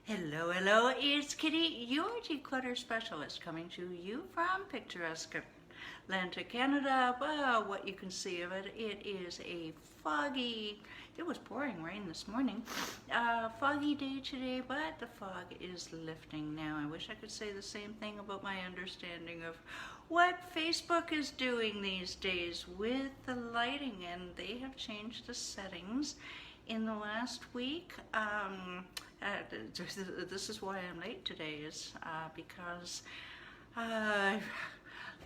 Hello, hello, it's Kitti, your declutter specialist, coming to you from picturesque Atlantic Canada. Well, what you can see of it, it is a foggy, it was pouring rain this morning, foggy day today, but the fog is lifting now. I wish I could say the same thing about my understanding of what Facebook is doing these days with the lighting, and they have changed the settings in the last week. This is why I'm late today, is because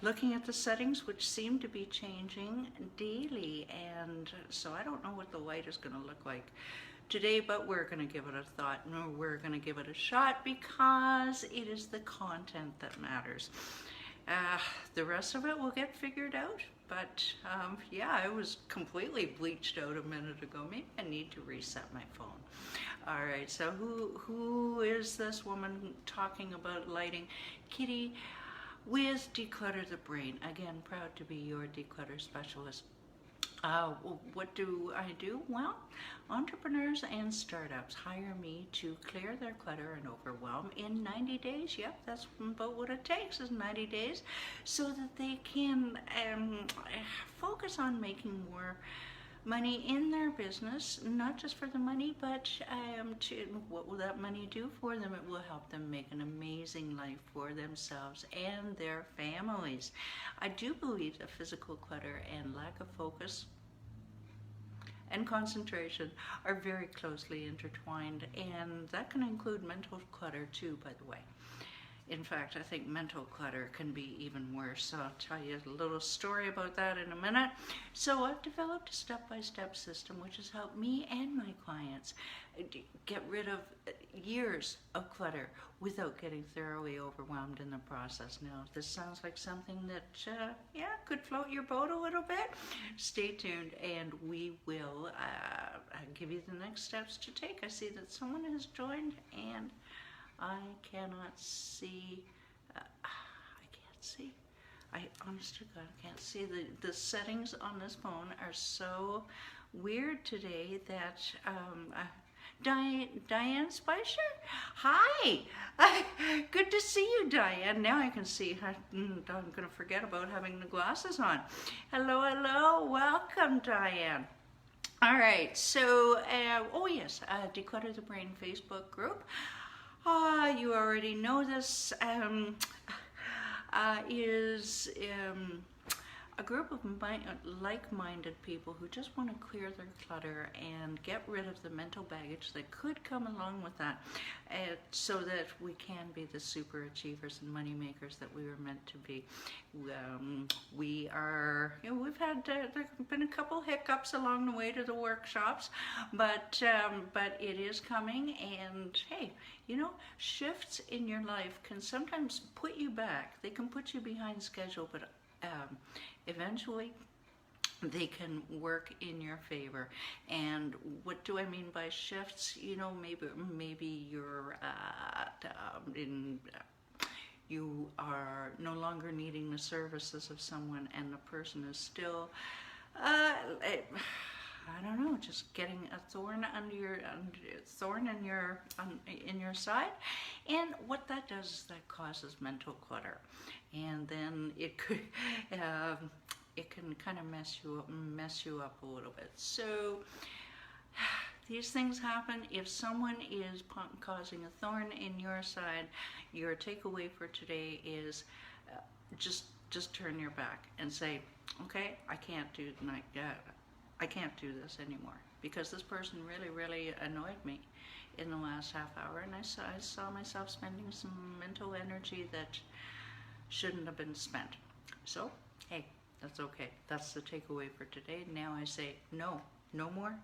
looking at the settings, which seem to be changing daily, and so I don't know what the light is going to look like today, but we're going to give it a thought, and we're going to give it a shot, because it is the content that matters. The rest of it will get figured out, but yeah, I was completely bleached out a minute ago. Maybe I need to reset my phone. All right, so who is this woman talking about lighting? Kitti with Declutter the Brain. Again, proud to be your declutter specialist. What do I do? Well, entrepreneurs and startups hire me to clear their clutter and overwhelm in 90 days. Yep, that's about what it takes, is 90 days, so that they can focus on making more money in their business, not just for the money, but what will that money do for them? It will help them make an amazing life for themselves and their families. I do believe that physical clutter and lack of focus and concentration are very closely intertwined, and that can include mental clutter too, by the way. In fact, I think mental clutter can be even worse. So I'll tell you a little story about that in a minute. So I've developed a step-by-step system which has helped me and my clients get rid of years of clutter without getting thoroughly overwhelmed in the process. Now, if this sounds like something that, could float your boat a little bit, stay tuned, and we will give you the next steps to take. I see that someone has joined, and I cannot see, I honest to God, I can't see. The settings on this phone are so weird today that, Diane Spicer? Hi! Good to see you, Diane. Now I can see. I'm going to forget about having the glasses on. Hello, hello. Welcome, Diane. All right, so, oh yes, Declutter the Brain Facebook group. You already know this, is a group of like-minded people who just want to clear their clutter and get rid of the mental baggage that could come along with that, so that we can be the super achievers and money makers that we were meant to be. We are, we've had, there have been a couple hiccups along the way to the workshops, but it is coming, and hey, shifts in your life can sometimes put you back. They can put you behind schedule, but eventually they can work in your favor. And what do I mean by shifts? Maybe you're you are no longer needing the services of someone, and the person is still I don't know, just getting a thorn in your side, and what that does is that causes mental clutter, and then it could it can kind of mess you up a little bit. So these things happen. If someone is causing a thorn in your side, your takeaway for today is just turn your back and say, okay, I can't do this anymore, because this person really annoyed me in the last half hour, and I saw myself spending some mental energy that shouldn't have been spent. So hey, that's okay. That's the takeaway for today. Now I say no more.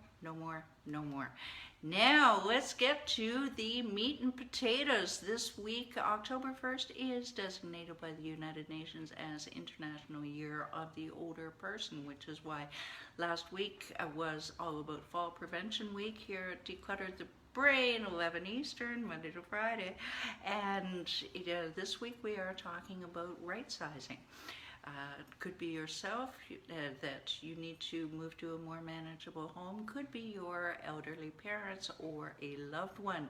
Now let's get to the meat and potatoes. This week, October 1st, is designated by the United Nations as International Year of the Older Person, which is why last week was all about Fall Prevention Week here at Declutter the Brain, 11 Eastern, Monday to Friday. And this week we are talking about right-sizing. It could be yourself, that you need to move to a more manageable home. Could be your elderly parents or a loved one.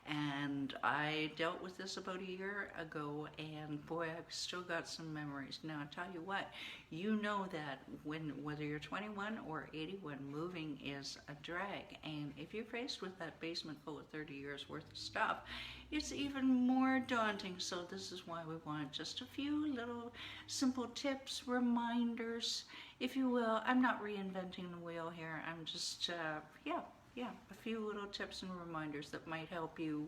And I dealt with this about a year ago, and boy, I've still got some memories. Now, I'll tell you what, you know that whether you're 21 or 81, moving is a drag. And if you're faced with that basement full of 30 years worth of stuff, it's even more daunting. So this is why we want just a few little simple tips, reminders, if you will. I'm not reinventing the wheel here. I'm just, a few little tips and reminders that might help you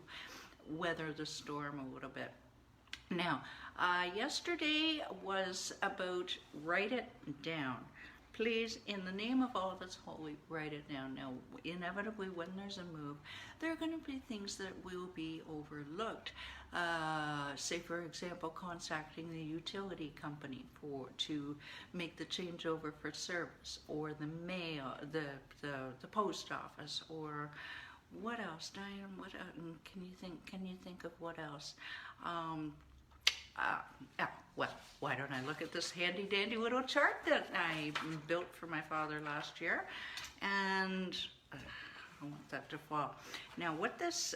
weather the storm a little bit. Now, yesterday was about write it down. Please, in the name of all that's holy, write it down. Now, inevitably, when there's a move, there are going to be things that will be overlooked. Say, for example, contacting the utility company to make the changeover for service, or the mail, the post office, or what else, Diane? What can you think? Can you think of what else? Well, why don't I look at this handy dandy little chart that I built for my father last year, and I want that to fall. Now, what this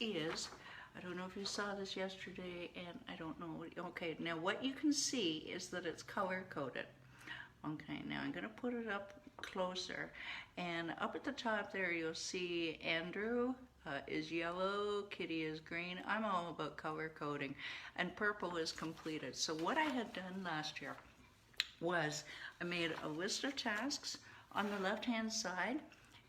is, I don't know if you saw this yesterday, and I don't know. Okay, now what you can see is that it's color coded. Okay, now I'm going to put it up closer, and up at the top there you'll see Andrew is yellow, Kitti is green. I'm all about color coding, and purple is completed. So what I had done last year was I made a list of tasks on the left hand side,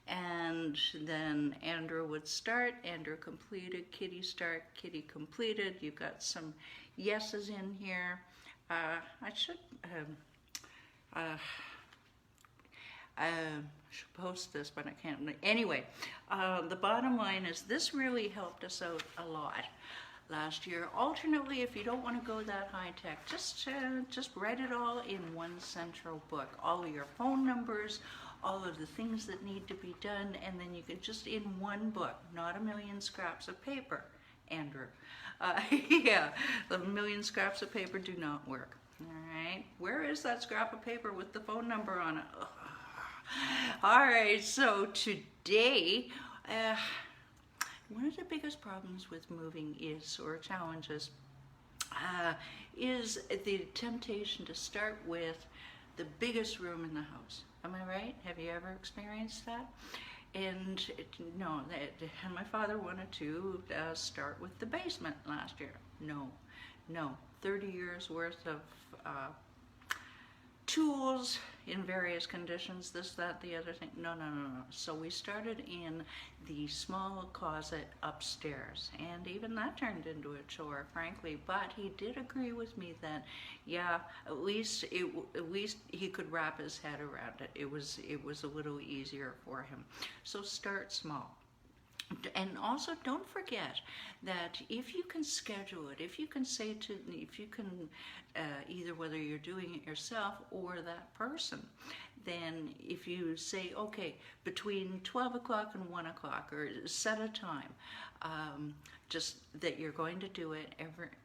and then Andrew would start, Andrew completed, Kitti start, Kitti completed. You've got some yeses in here. I should post this, but I can't. Anyway, the bottom line is this really helped us out a lot last year. Alternately, if you don't want to go that high tech, just write it all in one central book. All of your phone numbers, all of the things that need to be done, and then you can just in one book, not a million scraps of paper, Andrew. Yeah, the million scraps of paper do not work. All right, where is that scrap of paper with the phone number on it? Ugh. All right, so today, one of the biggest problems with moving or challenges, is the temptation to start with the biggest room in the house. Am I right? Have you ever experienced that? And no, and my father wanted to start with the basement last year. No, 30 years worth of tools in various conditions, this, that, the other thing. No. So we started in the small closet upstairs, and even that turned into a chore, frankly. But he did agree with me that, yeah, at least he could wrap his head around it. It was a little easier for him. So start small. And also, don't forget that if you can schedule it, if you can either whether you're doing it yourself or that person, then if you say, okay, between 12 o'clock and 1 o'clock, or set a time, just that you're going to do it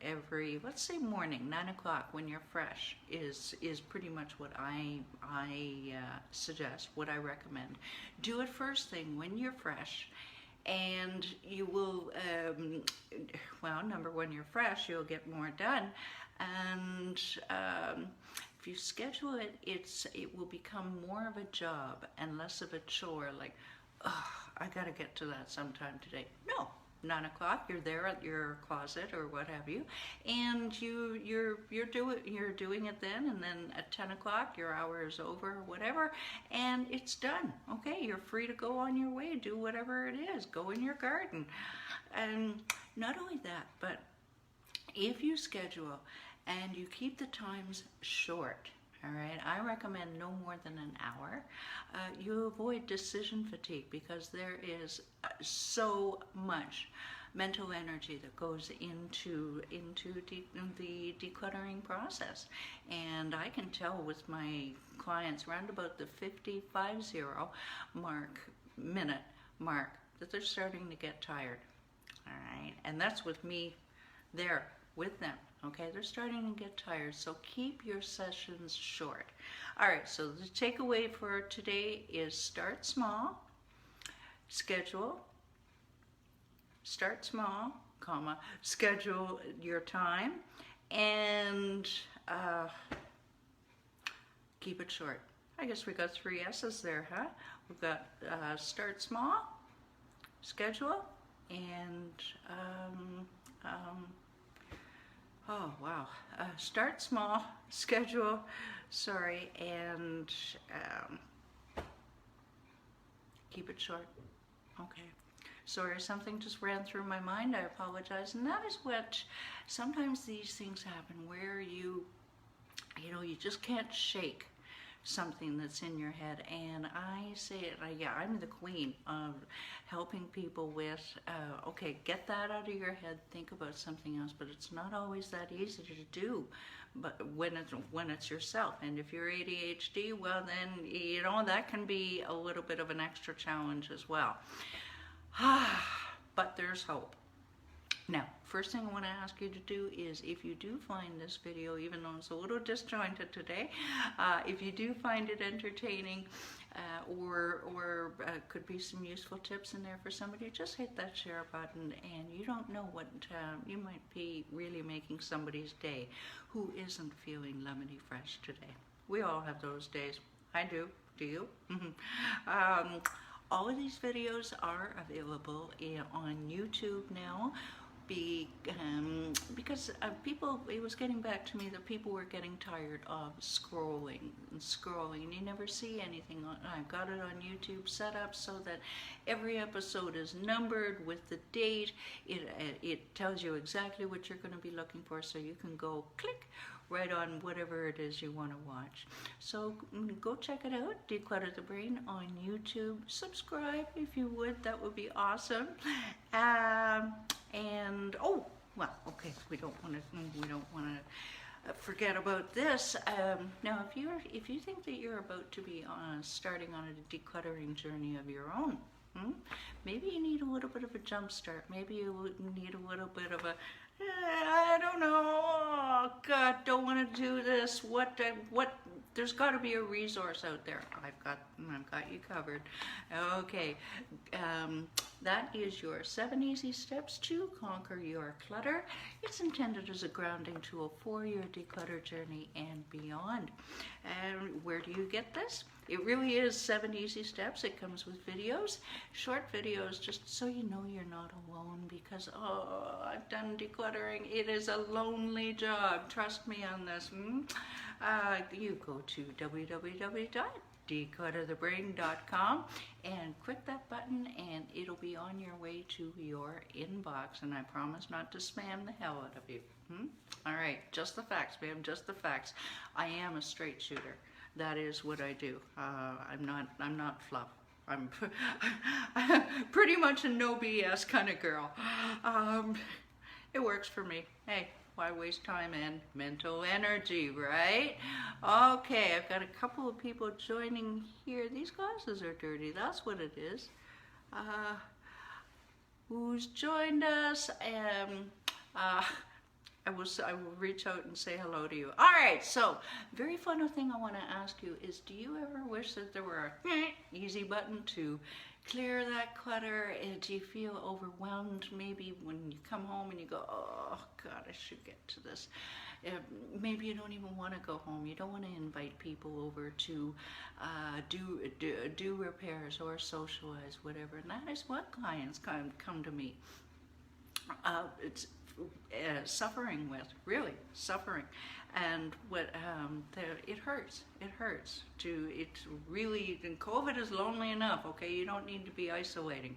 every let's say morning, 9 o'clock when you're fresh is pretty much what I suggest, what I recommend. Do it first thing when you're fresh. And you will, number one, you're fresh, you'll get more done. And if you schedule it, it will become more of a job and less of a chore, like, oh, I gotta get to that sometime today. No, 9 o'clock, you're there at your closet or what have you, and you're doing it then, and then at 10 o'clock your hour is over or whatever, and it's done. Okay, you're free to go on your way, do whatever it is, go in your garden. And not only that, but if you schedule and you keep the times short, all right, I recommend no more than an hour. You avoid decision fatigue, because there is so much mental energy that goes into the decluttering process. And I can tell with my clients around about the 50 minute mark that they're starting to get tired. All right, and that's with me there with them. Okay, they're starting to get tired, so keep your sessions short. All right, so the takeaway for today is start small, schedule, start small, comma, schedule your time, and keep it short. I guess we got 3 S's there, huh? We've got start small, schedule, and oh wow, start small, schedule, sorry, and keep it short. Okay. Sorry, something just ran through my mind. I apologize. And that is what, sometimes these things happen where you just can't shake something that's in your head. And I say it, yeah, I'm the queen of helping people with, okay, get that out of your head, think about something else, but it's not always that easy to do. But when it's yourself, and if you're ADHD, well then, that can be a little bit of an extra challenge as well. But there's hope. Now, first thing I want to ask you to do is, if you do find this video, even though it's a little disjointed today, if you do find it entertaining, or could be some useful tips in there for somebody, just hit that share button. And you don't know what, you might be really making somebody's day who isn't feeling lemony fresh today. We all have those days. I do. Do you? All of these videos are available on YouTube now, because people, it was getting back to me that people were getting tired of scrolling and you never see anything. I've got it on YouTube set up so that every episode is numbered with the date. It tells you exactly what you're going to be looking for, so you can go click right on whatever it is you want to watch. So go check it out, Declutter the Brain on YouTube. Subscribe if you would, that would be awesome. And oh, well, okay, we don't want to forget about this. Now, if you think that you're about to be starting on a decluttering journey of your own, maybe you need a little bit of a jump start. Maybe you need a little bit of a, I don't know, oh God, don't want to do this. What, there's got to be a resource out there. I've got you covered. Okay, that is your 7 easy steps to conquer your clutter. It's intended as a grounding tool for your declutter journey and beyond. And where do you get this? It really is 7 easy steps. It comes with videos, short videos, just so you know you're not alone, because, oh, I've done decluttering. It is a lonely job. Trust me on this. You go to www.declutterthebrain.com and click that button, and it'll be on your way to your inbox. And I promise not to spam the hell out of you. All right, just the facts, ma'am, just the facts. I am a straight shooter. That is what I do. I'm not fluff. I'm pretty much a no BS kind of girl. It works for me. Hey, why waste time and mental energy, right? Okay, I've got a couple of people joining here. These glasses are dirty. That's what it is. Who's joined us? I will reach out and say hello to you. All right, so very final thing I want to ask you is, do you ever wish that there were a easy button to clear that clutter? And do you feel overwhelmed maybe when you come home and you go, oh God, I should get to this? Maybe you don't even want to go home. You don't want to invite people over to do repairs or socialize, whatever. And that is what clients come to me. It's suffering with, really suffering, and what it hurts to, it's really, and COVID is lonely enough, okay? You don't need to be isolating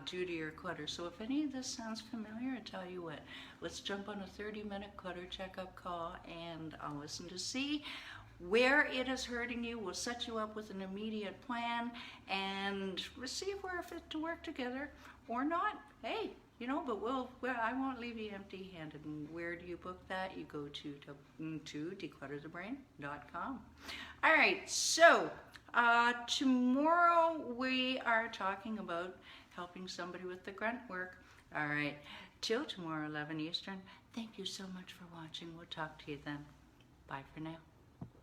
due to your clutter. So if any of this sounds familiar, I tell you what, let's jump on a 30-minute clutter checkup call, and I'll listen to see where it is hurting you. We'll set you up with an immediate plan, and we'll see if we're fit to work together or not. Hey, but I won't leave you empty-handed. And where do you book that? You go to declutterthebrain.com. All right, so tomorrow we are talking about helping somebody with the grunt work. All right, till tomorrow, 11 Eastern. Thank you so much for watching. We'll talk to you then. Bye for now.